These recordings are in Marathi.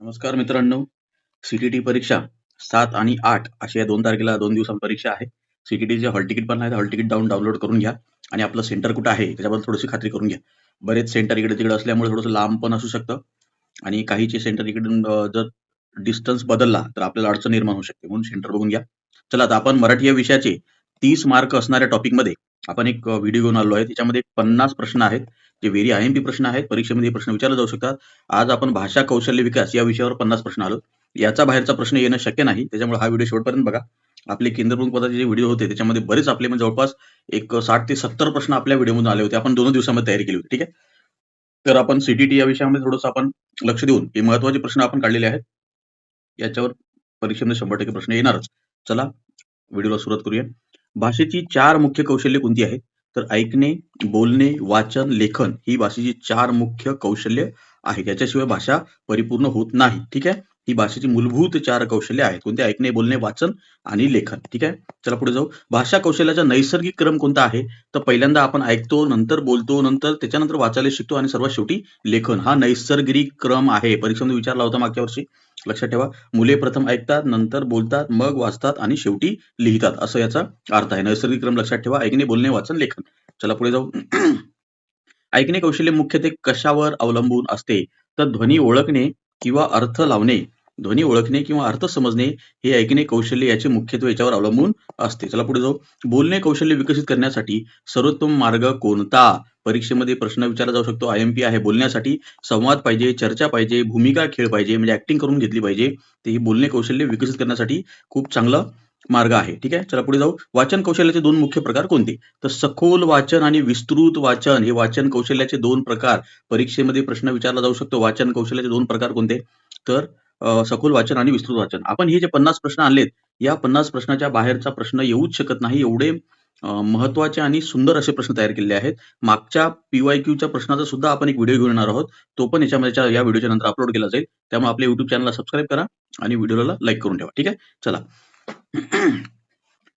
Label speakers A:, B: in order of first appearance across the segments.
A: नमस्कार मित्रांनो. सीटीटी परीक्षा 7 आणि 8 अशा या 2 तारखेला 2 दिवसांत परीक्षा आहे. सीटीटीचे हॉल तिकीट पण आहे. हॉल तिकीट डाउनलोड करून घ्या आणि आपलं सेंटर कुठं आहे त्याच्याबद्दल थोडीशी खात्री करून घ्या. बरेच सेंटर इकडे-तिकडे असल्यामुळे थोडंसं लांब पण असू शकतं आणि काहीचे सेंटर इकडून जर डिस्टन्स बदलला तर आपल्याला अडचण निर्माण होऊ शकते. म्हणून सेंटर बघून घ्या. चला आता आपण मराठी या विषयाचे 30 मार्क असणाऱ्या टॉपिकमध्ये आपण एक व्हिडिओ घेऊन आलो आहे. त्याच्यामध्ये 50 प्रश्न आहेत. जे व्हेरी आयएमपी प्रश्न आहेत. परीक्षेमध्ये हे प्रश्न विचारले जाऊ शकतात. आज आपण भाषा कौशल्य विकास या विषयावर 50 प्रश्न आलो. याचा बाहेरचा प्रश्न येणं शक्य नाही. त्याच्यामुळे हा व्हिडिओ शेवटपर्यंत बघा. आपले केंद्रप्रमुख पदाचे जे व्हिडिओ होते त्याच्यामध्ये बरेच आपले म्हणजे जवळपास एक 60 ते 70 प्रश्न आपल्या व्हिडिओमधून आले होते. आपण 2 दिवसांमध्ये तयारी केली होती. ठीक आहे. तर आपण सीटीटी या विषयामध्ये थोडंसं आपण लक्ष देऊन हे महत्त्वाचे प्रश्न आपण काढलेले आहेत. याच्यावर परीक्षेमध्ये 100% प्रश्न येणारच. चला व्हिडिओला सुरुवात करूया. भाषेची 4 मुख्य कौशल्य कोणती आहेत? तर ऐकणे, बोलणे, वाचन, लेखन ही भाषेची 4 मुख्य कौशल्य आहेत. याच्याशिवाय भाषा परिपूर्ण होत नाही. ठीक आहे. ही भाषेची मूलभूत 4 कौशल्य आहेत. कोणते? ऐकणे, बोलणे, वाचन आणि लेखन. ठीक आहे. चला पुढे जाऊ. भाषा कौशल्याचा नैसर्गिक क्रम कोणता आहे? तर पहिल्यांदा आपण ऐकतो, नंतर बोलतो, नंतर त्याच्यानंतर वाचायला शिकतो आणि सर्वात शेवटी लेखन. हा नैसर्गिक क्रम आहे. परीक्षेमध्ये विचारला होता मागच्या वर्षी. लक्षात ठेवा. मुले प्रथम ऐकतात, नंतर बोलतात, मग वाचतात आणि शेवटी लिहितात, असं याचा अर्थ आहे. नैसर्गिक क्रम लक्षात ठेवा. ऐकणे, बोलणे, वाचन, लेखन. चला पुढे जाऊ. ऐकणे कौशल्य मुख्यत्वे कशावर अवलंबून असते? तर ध्वनी ओळखणे किंवा अर्थ लावणे. ध्वनी ओळखणे किंवा अर्थ समजणे हे ऐकणे कौशल्य याचे मुख्यत्वे याच्यावर अवलंबून असते. चला पुढे जाऊ. बोलणे कौशल्य विकसित करण्यासाठी सर्वोत्तम मार्ग कोणता? परीक्षेमध्ये प्रश्न विचारला जाऊ शकतो. आयएमपी आहे. बोलण्यासाठी संवाद पाहिजे, चर्चा पाहिजे, भूमिका खेळ पाहिजे, म्हणजे ऍक्टिंग करून घेतली पाहिजे. ते ही बोलणे कौशल्य विकसित करण्यासाठी खूप चांगलं मार्ग आहे. ठीक आहे. चला पुढे जाऊ. वाचन कौशल्याचे 2 मुख्य प्रकार कोणते? तर सखोल वाचन आणि विस्तृत वाचन हे वाचन कौशल्याचे 2 प्रकार. परीक्षेमध्ये प्रश्न विचारला जाऊ शकतो. वाचन कौशल्याचे 2 प्रकार कोणते? तर सखोल वाचन आणि विस्तृत वाचन. आपण हे जे 50 प्रश्न आणलेत, या 50 प्रश्नाच्या बाहेरचा प्रश्न येऊच शकत नाही. एवढे महत्त्वाचे आणि सुंदर असे प्रश्न तयार केलेले आहेत. मागच्या पीवायक्यूच्या प्रश्नाचा सुद्धा आपण एक व्हिडिओ घेऊन येणार आहोत. तो पण या व्हिडिओच्या नंतर अपलोड केला जाईल. त्यामुळे आपल्या YouTube चॅनलला सबस्क्राईब करा आणि व्हिडिओला लाईक करून ठेवा. ठीक आहे. चला.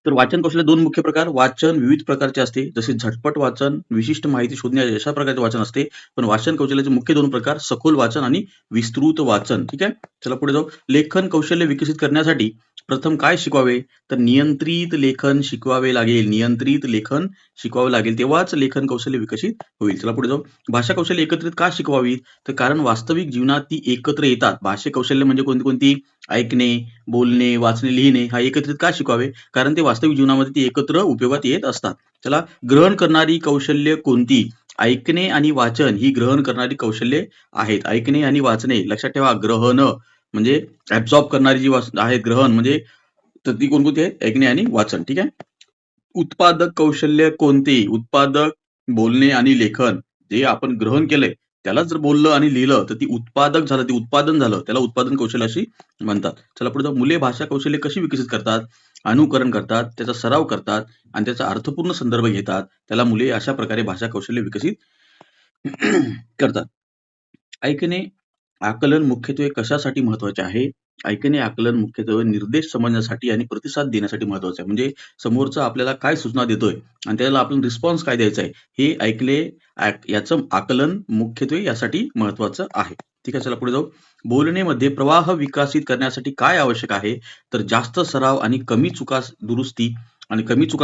A: तर वाचन कौशल्य 2 मुख्य प्रकार. वाचन विविध प्रकारचे असते. जसे झटपट वाचन, विशिष्ट माहिती शोधणे अशा प्रकारचे वाचन असते. पण वाचन कौशल्याचे मुख्य 2 प्रकार सखोल वाचन आणि विस्तृत वाचन. ठीक आहे. चला पुढे जाऊ. लेखन कौशल्य विकसित करण्यासाठी प्रथम काय शिकवावे? तर नियंत्रित लेखन शिकवावे लागेल. नियंत्रित लेखन शिकवावे लागेल. तेव्हाच लेखन कौशल्य विकसित होईल. चला पुढे जाऊ. भाषा कौशल्य एकत्रित का शिकवावीत? तर कारण वास्तविक जीवनात ती एकत्र येतात. भाषा कौशल्य म्हणजे कोणती? ऐकणे, बोलणे, वाचणे, लिहिणे हा एकत्रित का शिकवावे? कारण ते वास्तविक जीवनामध्ये ती एकत्र उपयोगात येत असतात. चला. ग्रहण करणारी कौशल्य कोणती? ऐकणे आणि वाचन ही ग्रहण करणारी कौशल्ये आहेत. ऐकणे आणि वाचणे लक्षात ठेवा. ग्रहण म्हणजे ऍब्सॉर्ब करणारी जी आहे, ग्रहण म्हणजे तर ती कोणकोणती आहे? ऐकणे आणि वाचन. ठीक आहे. उत्पादक कौशल्य कोणते? उत्पादक बोलणे आणि लेखन. जे आपण ग्रहण केलंय त्याला जर बोललं आणि लिहिलं तर ती उत्पादक झालं, ते उत्पादन झालं. त्याला उत्पादन कौशल्य अशी म्हणतात. चला पुढे जाऊ. मुले भाषा कौशल्य कशी विकसित करतात? अनुकरण करतात, त्याचा सराव करतात आणि त्याचा अर्थपूर्ण संदर्भ घेतात. त्याला मुले अशा प्रकारे भाषा कौशल्य विकसित करतात. ऐकणे आकलन मुख्यत्वे कशासाठी महत्वाचे आहे? ऐकणे आकलन मुख्यत्वे निर्देश समजण्यासाठी आणि प्रतिसाद देण्यासाठी महत्वाचं आहे. म्हणजे समोरचा आपल्याला काय सूचना देतोय आणि त्याला आपण रिस्पॉन्स काय द्यायचा आहे, हे याचं आकलन मुख्यत्वे यासाठी महत्वाचं आहे. ठीक आहे. चला पुढे जाऊ. बोलणेमध्ये प्रवाह विकसित करण्यासाठी काय आवश्यक आहे? तर जास्त सराव आणि कमी चुका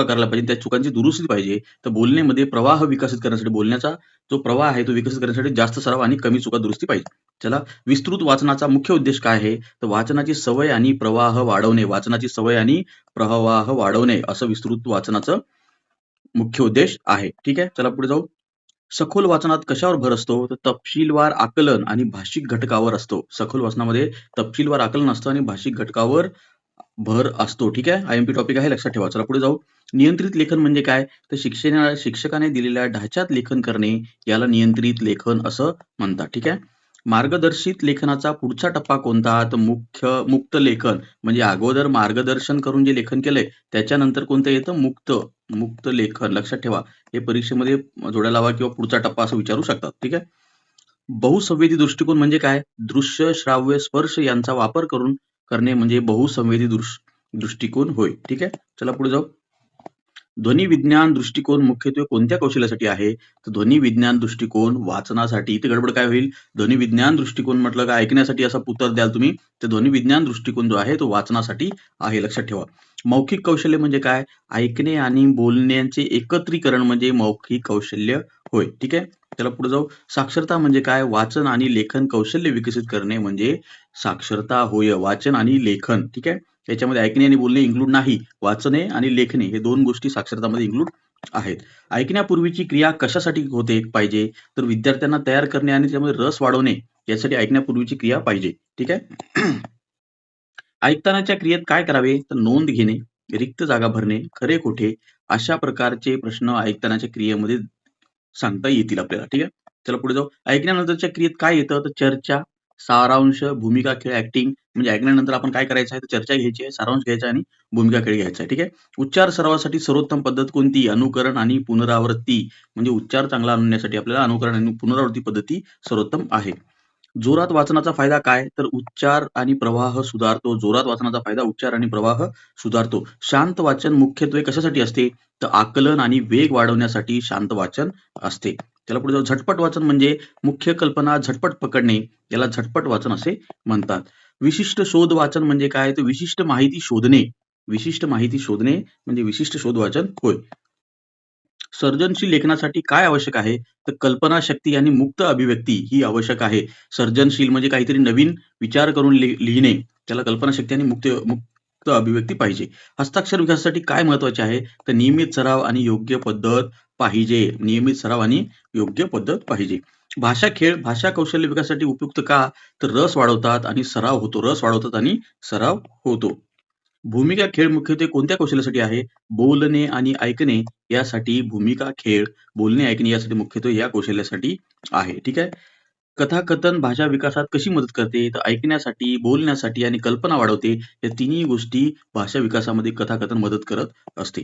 A: करायला पाहिजे. त्या चुकांची दुरुस्ती पाहिजे. तर बोलण्यामध्ये प्रवाह विकसित करण्यासाठी, बोलण्याचा जो प्रवाह आहे तो विकसित करण्यासाठी जास्त सराव आणि कमी चुका दुरुस्ती पाहिजे. चला. विस्तृत वाचनाचा मुख्य उद्देश काय आहे? तर वाचनाची सवय आणि प्रवाह वाढवणे. वाचनाची सवय आणि प्रवाह वाढवणे असं विस्तृत वाचनाचं मुख्य उद्देश आहे. ठीक आहे. चला पुढे जाऊ. सखोल वाचनात कशावर भर असतो? तर तपशीलवार आकलन आणि भाषिक घटकावर असतो. सखोल वाचनामध्ये तपशीलवार आकलन असतं आणि भाषिक घटकावर भर असतो. ठीक आहे. आयएमपी टॉपिक आहे, लक्षात ठेवा. चला पुढे जाऊ. नियंत्रित लेखन म्हणजे काय? तर शिक्षकाने दिलेल्या ढाच्यात लेखन करणे याला नियंत्रित लेखन असं म्हणतात. ठीक आहे. मार्गदर्शित लेखनाचा पुढचा टप्पा कोणता? तर मुक्त लेखन. म्हणजे अगोदर मार्गदर्शन करून जे लेखन केलंय त्याच्यानंतर कोणतं येतं? मुक्त लेखन. लक्षात ठेवा. हे परीक्षेमध्ये जोड्या लावा किंवा पुढचा टप्पा असं विचारू शकतात. ठीक आहे. बहुसंवेदी दृष्टिकोन म्हणजे काय? दृश्य, श्राव्य, स्पर्श यांचा वापर करून करणे म्हणजे बहुसंवेदी दृष्टिकोन होय. ठीक आहे. चला पुढे जाऊ. ध्वनी विज्ञान दृष्टिकोन मुख्यत्वे कोणत्या कौशल्यासाठी आहे? तर ध्वनी विज्ञान दृष्टिकोन वाचनासाठी. इथे गडबड काय होईल? ध्वनी विज्ञान दृष्टिकोन म्हटलं का ऐकण्यासाठी असं उत्तर द्याल तुम्ही, तर ध्वनी विज्ञान दृष्टिकोन जो आहे तो वाचनासाठी आहे, लक्षात ठेवा. मौखिक कौशल्य म्हणजे काय? ऐकणे आणि बोलण्याचे एकत्रीकरण म्हणजे मौखिक कौशल्य होय. ठीक आहे. त्याला पुढे जाऊ. साक्षरता म्हणजे काय? वाचन आणि लेखन कौशल्य विकसित करणे म्हणजे साक्षरता होय. वाचन आणि लेखन. ठीक आहे. याच्यामध्ये ऐकणे आणि बोलणे इन्क्लूड नाही. वाचणे आणि लेखणे हे दोन गोष्टी साक्षरतामध्ये इन्क्लूड आहेत. ऐकण्यापूर्वीची क्रिया कशासाठी होते पाहिजे? तर विद्यार्थ्यांना तयार करणे आणि त्यामध्ये रस वाढवणे यासाठी ऐकण्यापूर्वीची क्रिया पाहिजे. ठीक आहे. ऐकतानाच्या क्रियेत काय करावे? तर नोंद घेणे, रिक्त जागा भरणे, खरे खोटे अशा प्रकारचे प्रश्न ऐकतानाच्या क्रियेमध्ये सांगता येतील आपल्याला. ठीक आहे. चला पुढे जाऊ. ऐकण्यानंतरच्या क्रियेत काय येतं? तर चर्चा, सारांश, भूमिका खेळ, ऍक्टिंग. म्हणजे ऐकल्यानंतर आपण काय करायचं आहे? तर चर्चा घ्यायची आहे, सारांश घ्यायचा आहे आणि भूमिका खेळ घ्यायचा आहे. ठीक आहे. उच्चार सरावासाठी सर्वोत्तम पद्धत कोणती? अनुकरण आणि पुनरावृत्ती. म्हणजे उच्चार चांगला आणण्यासाठी आपल्याला अनुकरण आणि पुनरावृत्ती पद्धती सर्वोत्तम आहे. जोरात वाचनाचा फायदा काय? तर उच्चार आणि प्रवाह सुधारतो. जोरात वाचनाचा फायदा उच्चार आणि प्रवाह सुधारतो. शांत वाचन मुख्यत्वे कशासाठी असते? तर आकलन आणि वेग वाढवण्यासाठी शांत वाचन असते. त्याला पुढे जाऊ. झटपट वाचन म्हणजे मुख्य कल्पना झटपट पकडणे, याला झटपट वाचन असे म्हणतात. विशिष्ट शोध वाचन म्हणजे काय? तर विशिष्ट माहिती शोधणे. विशिष्ट माहिती शोधणे म्हणजे विशिष्ट शोध वाचन होय. सर्जनशील लेखनासाठी काय आवश्यक आहे? तर कल्पनाशक्ती आणि मुक्त अभिव्यक्ती ही आवश्यक आहे. सर्जनशील म्हणजे काहीतरी नवीन विचार करून लिहिणे. त्याला कल्पनाशक्ती आणि मुक्त अभिव्यक्ती पाहिजे. हस्ताक्षर विकासासाठी काय महत्वाचे आहे? तर नियमित सराव आणि योग्य पद्धत पाहिजे. नियमित सराव आणि योग्य पद्धत पाहिजे. भाषा खेळ भाषा कौशल्य विकासासाठी उपयुक्त का? तर रस वाढवतात आणि सराव होतो. रस वाढवतात आणि सराव होतो. भूमिका खेळ मुख्यत्वे कोणत्या कौशल्यासाठी आहे? बोलणे आणि ऐकणे यासाठी भूमिका खेळ, बोलणे, ऐकणे यासाठी मुख्यत्वे या कौशल्यासाठी आहे. ठीक आहे. कथाकथन भाषा विकासात कशी मदत करते? तर ऐकण्यासाठी, बोलण्यासाठी आणि कल्पना वाढवते. या तिन्ही गोष्टी भाषा विकासामध्ये कथाकथन मदत करत असते.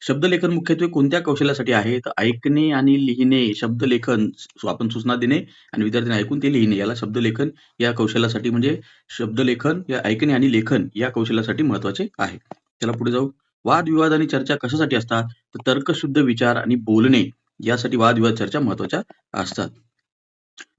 A: शब्दलेखन मुख्यत्वे कोणत्या कौशल्यासाठी आहे? तर ऐकणे आणि लिहिणे. शब्दलेखन आपण सूचना देणे आणि विद्यार्थ्यांनी ऐकून ते लिहिणे याला शब्दलेखन या कौशल्यासाठी म्हणजे शब्दलेखन या ऐकणे आणि लेखन या कौशल्यासाठी महत्वाचे आहे. त्याला पुढे जाऊ. वादविवाद आणि चर्चा कशासाठी असतात? तर तर्कशुद्ध विचार आणि बोलणे यासाठी वादविवाद चर्चा महत्वाच्या असतात.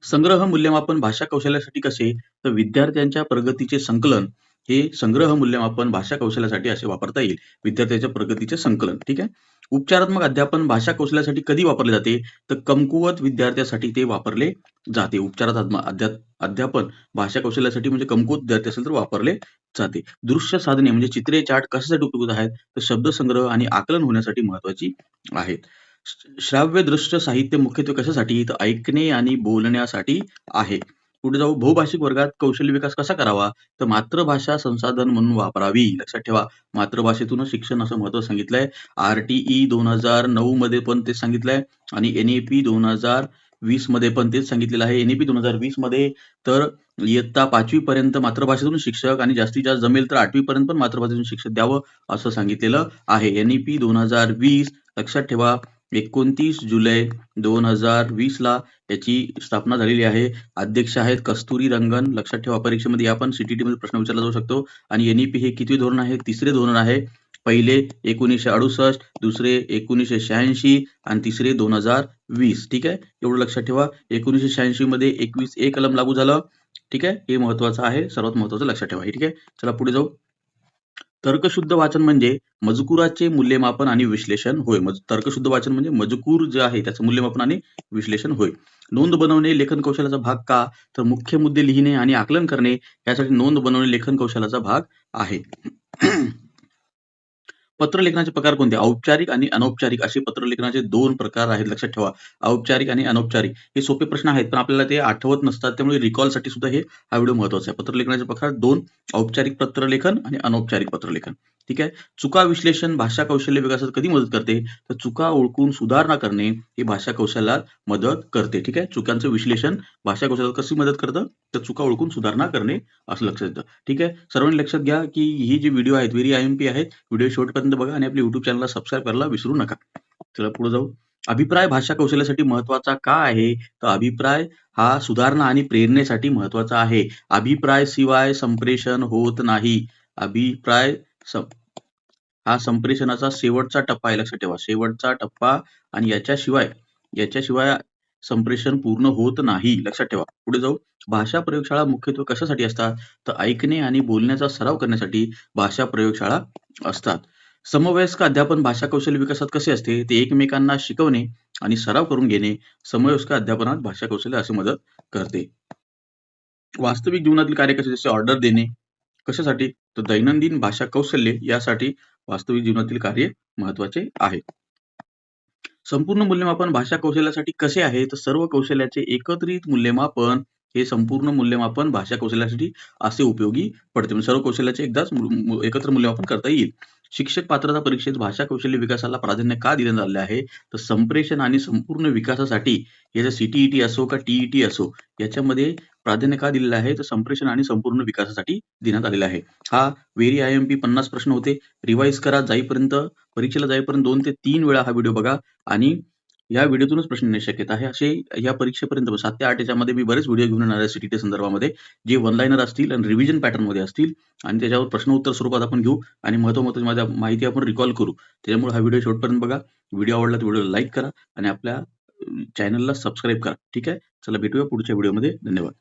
A: संग्रह मूल्यमापन भाषा कौशल्यासाठी कसे? तर विद्यार्थ्यांच्या प्रगतीचे संकलन हे संग्रह मूल्यमापन भाषा कौशल्यासाठी असे वापरता येईल. विद्यार्थ्यांच्या प्रगतीचे संकलन. ठीक आहे. उपचारात्मक अध्यापन भाषा कौशल्यासाठी कधी वापरले जाते? तर कमकुवत विद्यार्थ्यासाठी ते वापरले जाते. उपचारात्मक अध्यापन भाषा कौशल्यासाठी म्हणजे कमकुवत विद्यार्थी असेल तर वापरले जाते. दृश्य साधने म्हणजे चित्रे, चार्ट कशासाठी उपयुक्त आहेत? तर शब्दसंग्रह आणि आकलन होण्यासाठी महत्वाची आहेत. श्राव्य दृश्य साहित्य मुख्यत्वे कशासाठी? तर ऐकणे आणि बोलण्यासाठी आहे. पुढे जाऊ. बहुभाषिक वर्गात कौशल्य विकास कसा करावा? तर मातृभाषा संसाधन म्हणून वापरावी. लक्षात ठेवा. मातृभाषेतूनच शिक्षण असं महत्व सांगितलंय. RTE 2009 मध्ये पण तेच सांगितलंय आणि NEP 2020 मध्ये पण तेच सांगितलेलं आहे. NEP 2020 मध्ये तर इयत्ता 5वी पर्यंत मातृभाषेतून शिक्षक आणि जास्तीत जास्त जमेल तर 8वी पर्यंत पण मातृभाषेतून शिक्षण द्यावं असं सांगितलेलं आहे. NEP 2020 लक्षात ठेवा. 29 जुलै 2020 ला याची स्थापना झालेली आहे. अध्यक्ष आहेत कस्तुरी रंगन. लक्षात ठेवा. परीक्षेमध्ये या पण CTT मध्ये प्रश्न विचारला जाऊ शकतो. आणि NEP हे कितवे धोरण आहे? तिसरे धोरण आहे. पहिले 1968, दुसरे 1986 आणि तिसरे 2020. ठीक आहे. एवढं लक्षात ठेवा. 1986 मध्ये 21A कलम लागू झालं. ठीक आहे. हे महत्वाचं आहे. सर्वात महत्वाचं लक्षात ठेवा. ठीक आहे. चला पुढे जाऊ. तर्कशुद्ध वाचन म्हणजे मजकुराचे मूल्यमापन आणि विश्लेषण होय. तर्कशुद्ध वाचन म्हणजे मजकूर जे आहे त्याचं मूल्यमापन आणि विश्लेषण होय. नोंद बनवणे लेखन कौशल्याचा भाग का? तर मुख्य मुद्दे लिहिणे आणि आकलन करणे यासाठी नोंद बनवणे लेखन कौशल्याचा भाग आहे. पत्रलेखनाचे प्रकार कोणते? औपचारिक आणि अनौपचारिक असे पत्रलेखनाचे 2 प्रकार आहेत. लक्षात ठेवा. औपचारिक आणि अनौपचारिक. हे सोपे प्रश्न आहेत, पण आपल्याला ते आठवत नसतात. त्यामुळे रिकॉलसाठी सुद्धा हा व्हिडिओ महत्त्वाचा आहे. पत्रलेखनाचे प्रकार 2 औपचारिक पत्रलेखन आणि अनौपचारिक पत्रलेखन. ठीक आहे. चुका विश्लेषण भाषा कौशल्य विकासात कधी मदत करते? तर चुका ओळखून सुधारणा करणे ही भाषा कौशल्यात मदत करते. ठीक आहे. चुकांचं विश्लेषण भाषा कौशल्यात कशी मदत करतं? तर चुका ओळखून सुधारणा करणे असं लक्षात येतं. ठीक आहे. सर्वांनी लक्षात घ्या, की ही जी व्हिडिओ आहेत व्हेरी IMP आहेत. व्हिडिओ शेवटपर्यंत बघा आणि आपल्या YouTube चॅनलला सबस्क्राईब करायला विसरू नका. चला पुढे जाऊ. अभिप्राय भाषा कौशल्यासाठी महत्वाचा का आहे? तर अभिप्राय हा सुधारणा आणि प्रेरणेसाठी महत्वाचा आहे. अभिप्राय शिवाय संप्रेषण होत नाही. अभिप्राय हा संप्रेषणाचा शेवटचा टप्पा आहे, लक्षात ठेवा. शेवटचा टप्पा आणि याच्याशिवाय संप्रेषण पूर्ण होत नाही, लक्षात ठेवा. पुढे जाऊ. भाषा प्रयोगशाळा मुख्यत्वे कशासाठी असतात? तर ऐकणे आणि बोलण्याचा सराव करण्यासाठी भाषा प्रयोगशाळा असतात. समवयस्क अध्यापन भाषा कौशल्य विकासात कसे असते? ते एकमेकांना शिकवणे आणि सराव करून घेणे समवयस्क अध्यापनात भाषा कौशल्य अशी मदत करते. वास्तविक जीवनातील कार्य कसे, जसे ऑर्डर देणे, कशासाठी? तर दैनंदिन भाषा कौशल्ये यासाठी वास्तविक जीवनातील कार्य महत्वाचे आहे. संपूर्ण मूल्यमापन भाषा कौशल्यासाठी कसे आहे? तर सर्व कौशल्याचे एकत्रित मूल्यमापन हे संपूर्ण मूल्यमापन भाषा कौशल्यासाठी असे उपयोगी पडते. म्हणजे सर्व कौशल्याचे एकदाच एकत्र मूल्यमापन करता येईल. शिक्षक पात्रता परीक्षेत भाषा कौशल्य विकासाला प्राधान्य का देण्यात आले आहे? तर संप्रेषण आणि संपूर्ण विकासासाठी हे जर CTET असो का TET असो याच्यामध्ये प्राधान्य का दिलेलं आहे? तर संप्रेषण आणि संपूर्ण विकासासाठी देण्यात आलेलं आहे. हा व्हेरी IMP 50 प्रश्न होते. रिवाईज करा परीक्षेला जाईपर्यंत 2 ते 3 वेळा हा व्हिडिओ बघा आणि या व्हिडिओतूनच प्रश्न येण्याची शक्यता आहे. असे या परीक्षेपर्यंत 7 ते 8 याच्यामध्ये मी बरेच व्हिडिओ घेऊन येणार आहे CTET संदर्भामध्ये, जे वन लाइनर असतील आणि रिव्हिजन पॅटर्नमध्ये असतील आणि त्याच्यावर प्रश्न उत्तर स्वरूपात आपण घेऊ आणि महत्त्वाची माहिती आपण रिकॉल करू. त्याच्यामुळे हा व्हिडिओ शेवटपर्यंत बघा. व्हिडिओ आवडला तर व्हिडिओला लाईक करा आणि आपल्या चॅनलला सबस्क्राईब करा. ठीक आहे. चला भेटूया पुढच्या व्हिडिओमध्ये. धन्यवाद.